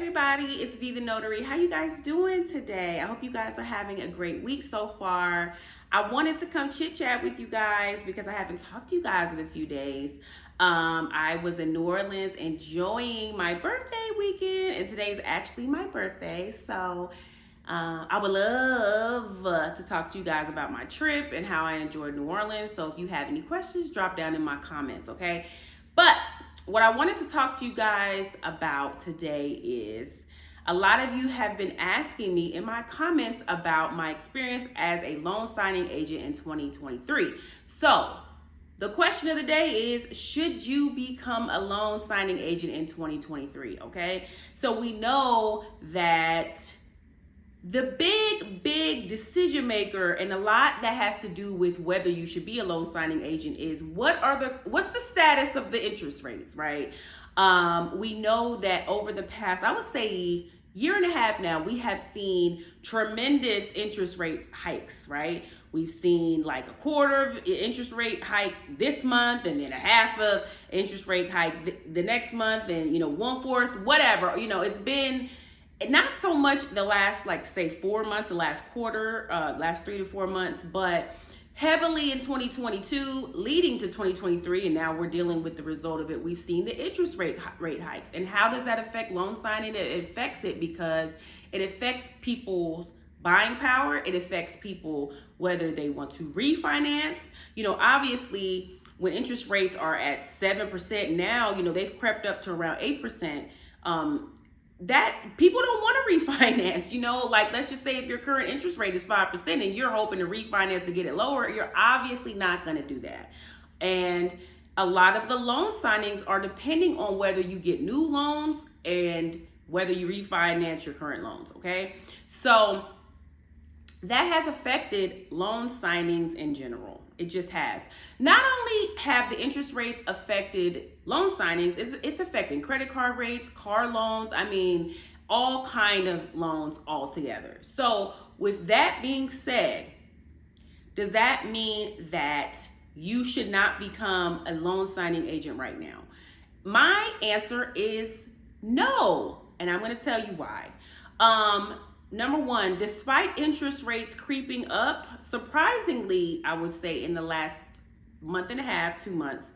everybody, it's V the Notary. How you guys doing today? I hope you guys are having a great week so far. I wanted to come chit chat with you guys because I haven't talked to you guys in a few days. I was in New Orleans enjoying my birthday weekend, and today's actually my birthday, so I would love to talk to you guys about my trip and how I enjoyed New Orleans. So if you have any questions, drop down in my comments, okay? But what I wanted to talk to you guys about today is a lot of you have been asking me in my comments about my experience as a loan signing agent in 2023. So the question of the day is, should you become a loan signing agent in 2023? Okay, so we know that the big decision maker, and a lot that has to do with whether you should be a loan signing agent, is what's the status of the interest rates, right? We know that over the past, I would say, year and a half now, we have seen tremendous interest rate hikes, right? We've seen like a quarter of interest rate hike this month, and then a half of interest rate hike the next month, and 1/4, whatever. It's been not so much the last, like, say 4 months, the last quarter, last 3 to 4 months, but heavily in 2022 leading to 2023, and now we're dealing with the result of it. We've seen the interest rate hikes. And how does that affect loan signing? It affects it because it affects people's buying power. It affects people whether they want to refinance. Obviously, when interest rates are at 7% now, they've crept up to around 8%. That people don't want to refinance, like, let's just say if your current interest rate is 5% and you're hoping to refinance to get it lower, you're obviously not going to do that. And a lot of the loan signings are depending on whether you get new loans and whether you refinance your current loans. Okay, so that has affected loan signings in general. It just has. Not only have the interest rates affected loan signings, it's affecting credit card rates, car loans, all kind of loans altogether. So with that being said, does that mean that you should not become a loan signing agent right now? My answer is no, and I'm going to tell you why. Number one, despite interest rates creeping up, surprisingly, I would say in the last month and a half, 2 months,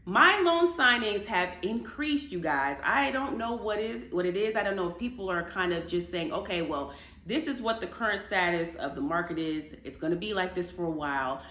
my loan signings have increased, you guys. I don't know what it is. I don't know if people are kind of just saying, okay, well, this is what the current status of the market is. It's going to be like this for a while.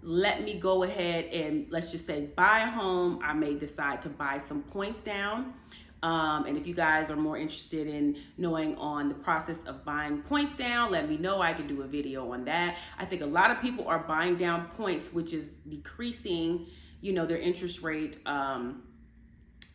Let me go ahead and, let's just say, buy a home. I may decide to buy some points down. And if you guys are more interested in knowing on the process of buying points down, let me know. I can do a video on that. I think a lot of people are buying down points, which is decreasing, their interest rate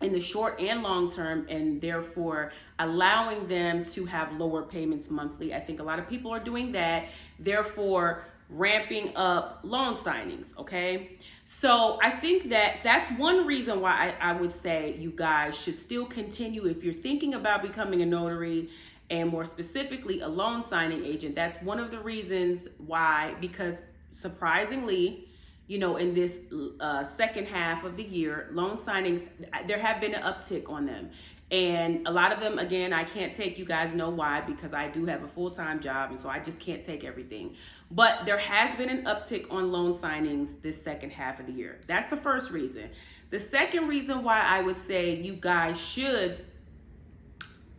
in the short and long term, and therefore allowing them to have lower payments monthly. I think a lot of people are doing that, therefore ramping up loan signings. Okay, so I think that's one reason why I would say you guys should still continue if you're thinking about becoming a notary, and more specifically a loan signing agent. That's one of the reasons why, because surprisingly, in this second half of the year, loan signings, there have been an uptick on them. And a lot of them, again, I can't take, you guys know why, because I do have a full-time job, and so I just can't take everything. But there has been an uptick on loan signings this second half of the year. That's the first reason. The second reason why I would say you guys should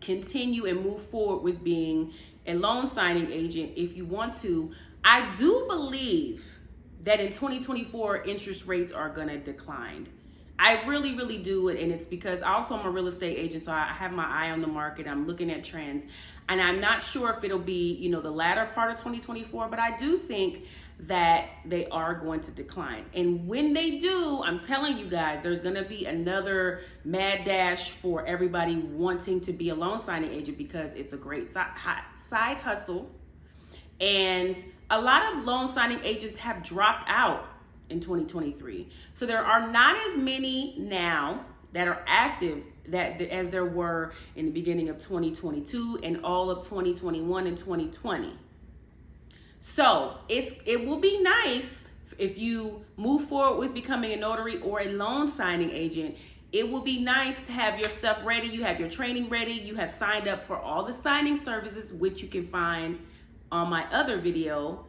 continue and move forward with being a loan signing agent if you want to, I do believe that in 2024, interest rates are going to decline. I really, really do it. And it's because also I'm a real estate agent, so I have my eye on the market. I'm looking at trends, and I'm not sure if it'll be, the latter part of 2024, but I do think that they are going to decline. And when they do, I'm telling you guys, there's going to be another mad dash for everybody wanting to be a loan signing agent, because it's a great side hustle. And a lot of loan signing agents have dropped out in 2023. So there are not as many now that are active as there were in the beginning of 2022 and all of 2021 and 2020. So it will be nice if you move forward with becoming a notary or a loan signing agent it will be nice to have your stuff ready. You have your training ready. You have signed up for all the signing services, which you can find on my other video,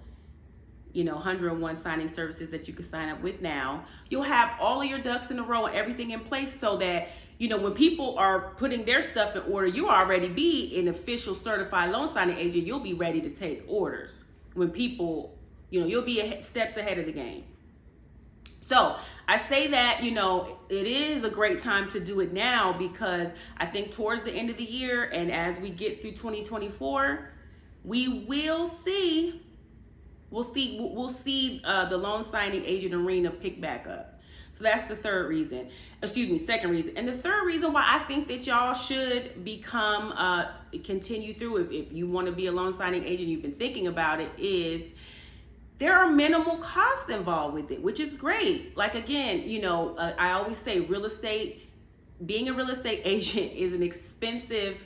101 signing services that you can sign up with now. You'll have all of your ducks in a row and everything in place so that, when people are putting their stuff in order, you already be an official certified loan signing agent. You'll be ready to take orders when people, you'll be steps ahead of the game. So I say that, it is a great time to do it now, because I think towards the end of the year and as we get through 2024, we'll see the loan signing agent arena pick back up. So that's the second reason. And the third reason why I think that y'all should continue through, if you want to be a loan signing agent, you've been thinking about it, is there are minimal costs involved with it, which is great. Like, again, I always say being a real estate agent is an expensive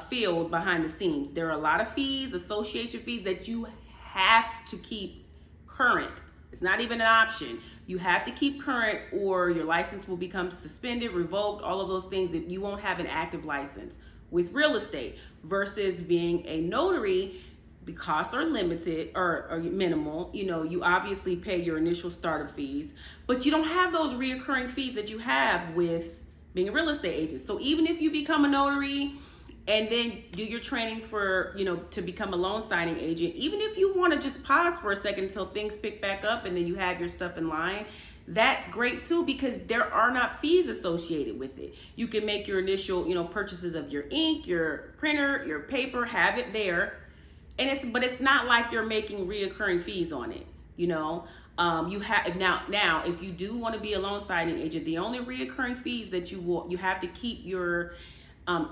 field behind the scenes. There are a lot of fees, association fees that you have to keep current. It's not even an option. You have to keep current or your license will become suspended, revoked, all of those things, that you won't have an active license with real estate. Versus being a notary, the costs are limited or minimal. You obviously pay your initial startup fees, but you don't have those reoccurring fees that you have with being a real estate agent. So even if you become a notary and then do your training for, to become a loan signing agent, even if you want to just pause for a second until things pick back up and then you have your stuff in line, that's great too, because there are not fees associated with it. You can make your initial, purchases of your ink, your printer, your paper, have it there. But it's not like you're making reoccurring fees on it, you have now if you do want to be a loan signing agent, the only reoccurring fees that you have to keep your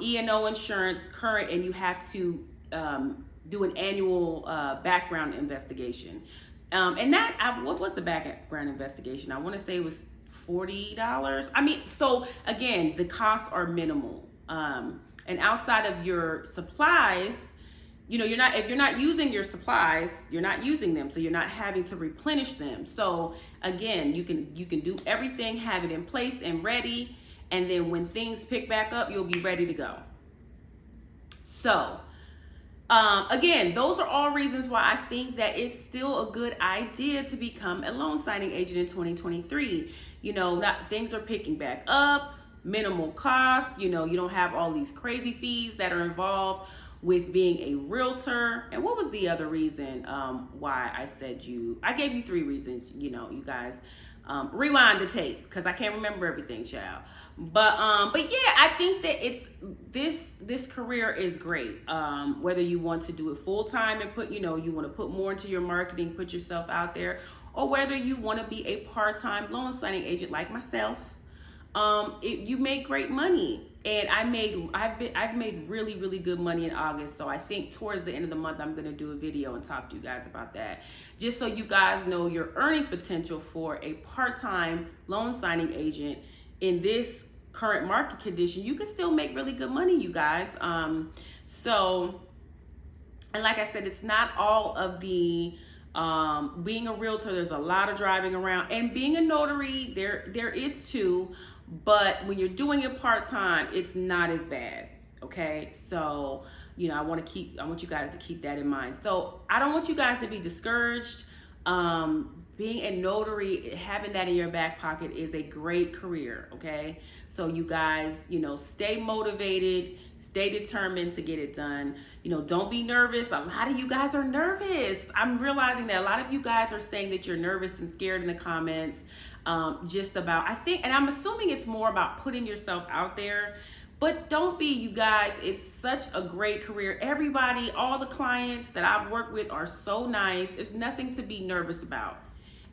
E&O insurance current, and you have to do an annual background investigation. What was the background investigation? I want to say it was $40. So again, the costs are minimal. And outside of your supplies, if you're not using your supplies, you're not using them, so you're not having to replenish them. So again, you can do everything, have it in place and ready, and then when things pick back up, you'll be ready to go. So again, those are all reasons why I think that it's still a good idea to become a loan signing agent in 2023. Things are picking back up, minimal costs. You don't have all these crazy fees that are involved with being a realtor. And what was the other reason why I gave you 3 reasons, you guys. Rewind the tape, because I can't remember everything, child. But yeah, I think that this career is great. Whether you want to do it full time and you want to put more into your marketing, put yourself out there, or whether you want to be a part-time loan signing agent like myself, you make great money. And I've made really, really good money in August. So I think towards the end of the month, I'm going to do a video and talk to you guys about that. Just so you guys know your earning potential for a part-time loan signing agent in this current market condition. You can still make really good money, you guys. And like I said, it's not all of the being a realtor. There's a lot of driving around, and being a notary, there is too. But when you're doing it part-time, it's not as bad. Okay. So, I want you guys to keep that in mind. So I don't want you guys to be discouraged. Being a notary, having that in your back pocket is a great career. Okay. So you guys, stay motivated, stay determined to get it done. Don't be nervous. A lot of you guys are nervous. I'm realizing that a lot of you guys are saying that you're nervous and scared in the comments. And I'm assuming it's more about putting yourself out there, but don't be, you guys. It's such a great career. Everybody, all the clients that I've worked with are so nice. There's nothing to be nervous about.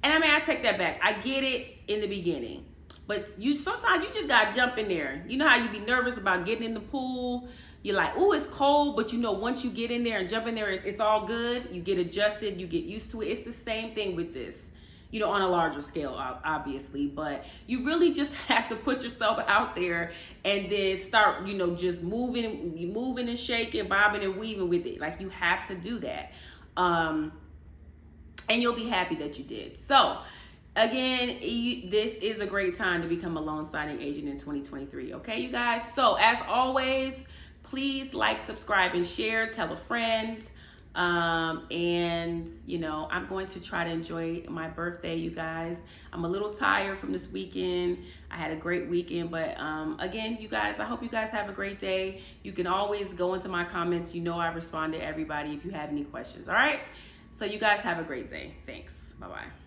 And I take that back. I get it in the beginning, but sometimes you just gotta jump in there. You know how you be nervous about getting in the pool? You're like, oh, it's cold, but once you get in there and jump in there, it's all good. You get adjusted, you get used to it. It's the same thing with this. On a larger scale, obviously, but you really just have to put yourself out there and then start, just moving and shaking, bobbing and weaving with it. Like, you have to do that. And you'll be happy that you did. So again, this is a great time to become a loan signing agent in 2023. Okay, you guys? So as always, please like, subscribe, and share. Tell a friend. And you know, I'm going to try to enjoy my birthday, you guys. I'm a little tired from this weekend. I had a great weekend, but again, you guys, I hope you guys have a great day. You can always go into my comments. You know I respond to everybody if you have any questions. All right, so you guys have a great day. Thanks. Bye-bye.